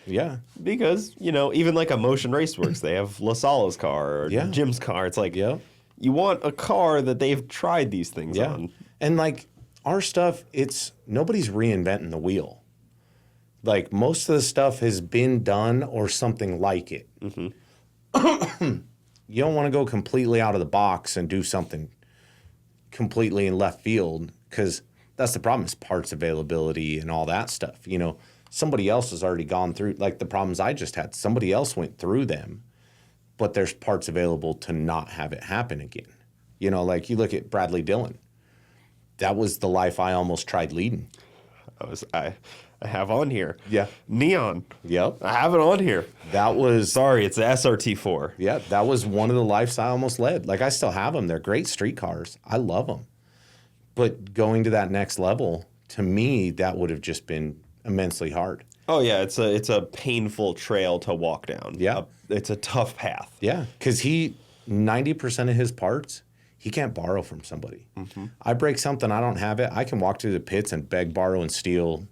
Yeah. Because, even like a Motion Raceworks, they have La Sala's car or Jim's car. It's like, you want a car that they've tried these things on. And like our stuff, nobody's reinventing the wheel. Like most of the stuff has been done or something like it. Mm-hmm. You don't want to go completely out of the box and do something completely in left field because that's the problem is parts availability and all that stuff. Somebody else has already gone through, like the problems I just had. Somebody else went through them, but there's parts available to not have it happen again. Like you look at Bradley Dillon. That was the life I almost tried leading. I have on here. Yeah. Neon. Yep. I have it on here. That was... Sorry, it's the SRT4. Yeah, that was one of the lives I almost led. Like, I still have them. They're great street cars. I love them. But going to that next level, to me, that would have just been immensely hard. Oh, yeah. It's a painful trail to walk down. Yeah. It's a tough path. Yeah, because 90% of his parts... He can't borrow from somebody. Mm-hmm. I break something, I don't have it. I can walk through the pits and beg, borrow, and steal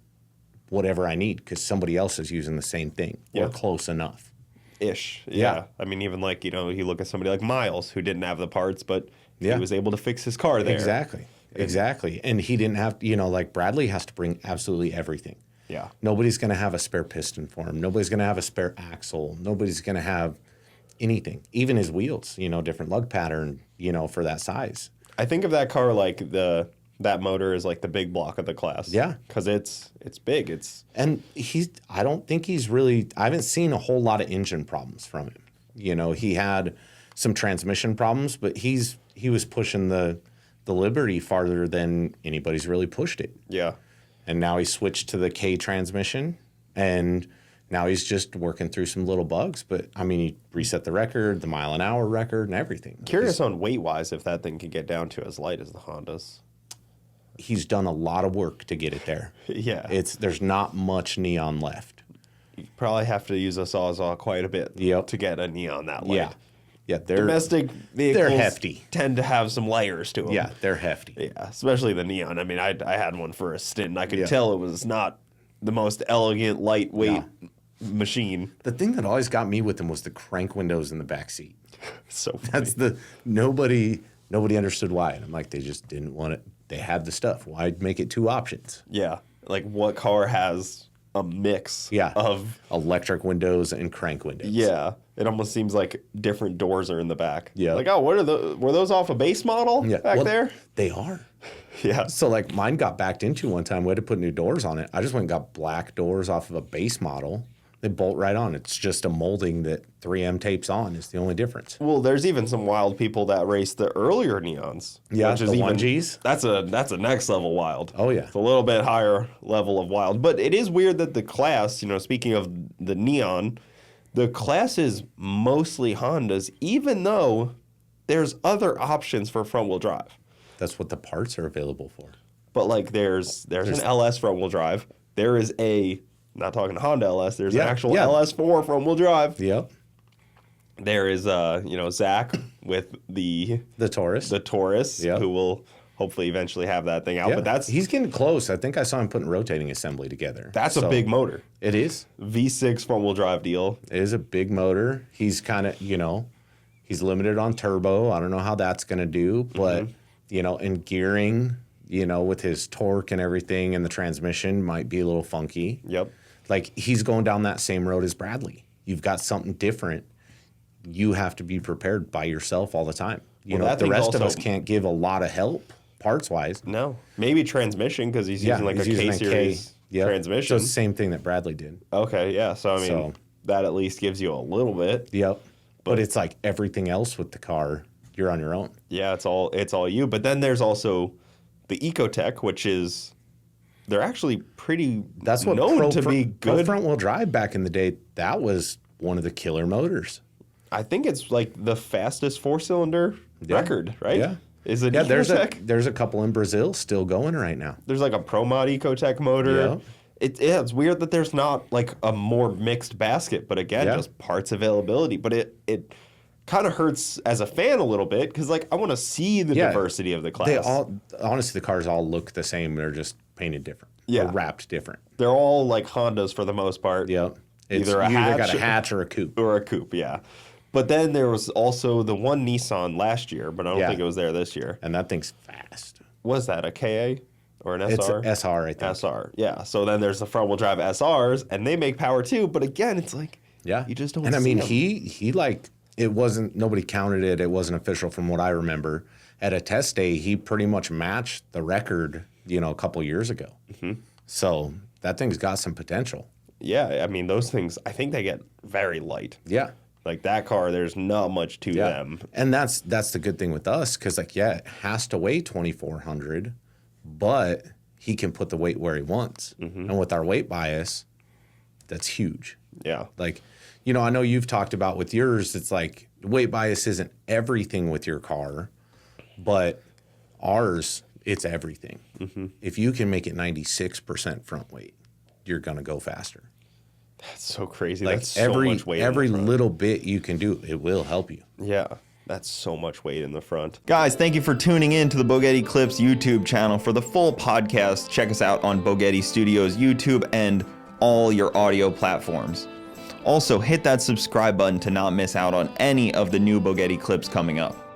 whatever I need because somebody else is using the same thing or close enough. Ish. Yeah. I mean, even like, you look at somebody like Miles who didn't have the parts, but he was able to fix his car there. Exactly. And he didn't have, like Bradley has to bring absolutely everything. Yeah. Nobody's going to have a spare piston for him. Nobody's going to have a spare axle. Nobody's going to have anything, even his wheels, different lug pattern, for that size. I think of that car like that motor is like the big block of the class. Yeah. Because it's big. And I don't think I haven't seen a whole lot of engine problems from him. He had some transmission problems, but he was pushing the Liberty farther than anybody's really pushed it. Yeah. And now he switched to the K transmission and now he's just working through some little bugs, but I mean, he reset the record, the mile-an-hour record, and everything. Curious on weight-wise if that thing could get down to as light as the Hondas. He's done a lot of work to get it there. Yeah. There's not much neon left. You probably have to use a Sawzall quite a bit to get a neon that light. Yeah, domestic vehicles they're hefty. Tend to have some layers to them. Yeah, they're hefty. Yeah, especially the neon. I mean, I had one for a stint, and I could tell it was not the most elegant, lightweight machine. The thing that always got me with them was the crank windows in the back seat. So funny. That's nobody understood why. And I'm like, they just didn't want it. They had the stuff. Why make it two options? Yeah. Like what car has a mix of electric windows and crank windows? Yeah. It almost seems like different doors are in the back. Yeah. Like, were those off a base model back there? They are. Yeah. So like mine got backed into one time. We had to put new doors on it. I just went and got black doors off of a base model. They bolt right on. It's just a molding that 3M tapes on is the only difference. Well, there's even some wild people that race the earlier neons. Yeah, which is the even, 1Gs. That's a next level wild. Oh, yeah. It's a little bit higher level of wild. But it is weird that the class, speaking of the neon, the class is mostly Hondas, even though there's other options for front-wheel drive. That's what the parts are available for. But like there's an LS front-wheel drive. There is not talking Honda LS, there's an actual LS4 front-wheel drive. Yep. There is, Zach with the Taurus. The Taurus, who will hopefully eventually have that thing out. Yeah. But he's getting close. I think I saw him putting rotating assembly together. That's a big motor. It is. V6 front-wheel drive deal. It is a big motor. He's kind of, he's limited on turbo. I don't know how that's going to do, but, in gearing, with his torque and everything and the transmission might be a little funky. Yep. Like, he's going down that same road as Bradley. You've got something different. You have to be prepared by yourself all the time. The rest of us can't give a lot of help parts-wise. No. Maybe transmission because he's using a K-series transmission. So it's the same thing that Bradley did. Okay, yeah. So, I mean, that at least gives you a little bit. Yep. But it's like everything else with the car, you're on your own. Yeah, it's all you. But then there's also the Ecotech, which is... They're actually pretty known to be good. Front-wheel drive back in the day, that was one of the killer motors. I think it's like the fastest four-cylinder record, right? Yeah. Is it Ecotech? There's a couple in Brazil still going right now. There's like a Pro Mod Ecotech motor. Yeah. It's weird that there's not like a more mixed basket, but again, just parts availability. But it kind of hurts as a fan a little bit because like I want to see the diversity of the class. Honestly, the cars all look the same. They're just painted different. Yeah. Or wrapped different. They're all like Hondas for the most part. Yep. You either got a hatch or a coupe. Or a coupe, yeah. But then there was also the one Nissan last year, but I don't think it was there this year. And that thing's fast. Was that a KA or an SR? It's an SR, I think. SR, yeah. So then there's the front-wheel drive SRs, and they make power too. But again, it's like, you just don't see them. And I mean, he like, it wasn't, nobody counted it. It wasn't official from what I remember. At a test day, he pretty much matched the record, a couple years ago. Mm-hmm. So that thing's got some potential. Yeah, I mean, those things, I think they get very light. Yeah. Like that car, there's not much to them. And that's the good thing with us, because like, it has to weigh 2,400, but he can put the weight where he wants. Mm-hmm. And with our weight bias, that's huge. Yeah. Like, I know you've talked about with yours, it's like weight bias isn't everything with your car, but ours, it's everything. Mm-hmm. If you can make it 96% front weight, you're going to go faster. That's so crazy. Like that's so much weight. Every little bit you can do, it will help you. Yeah. That's so much weight in the front. Guys, thank you for tuning in to the Bogetti Clips YouTube channel. For the full podcast, check us out on Bogetti Studios YouTube and all your audio platforms. Also, hit that subscribe button to not miss out on any of the new Bogetti clips coming up.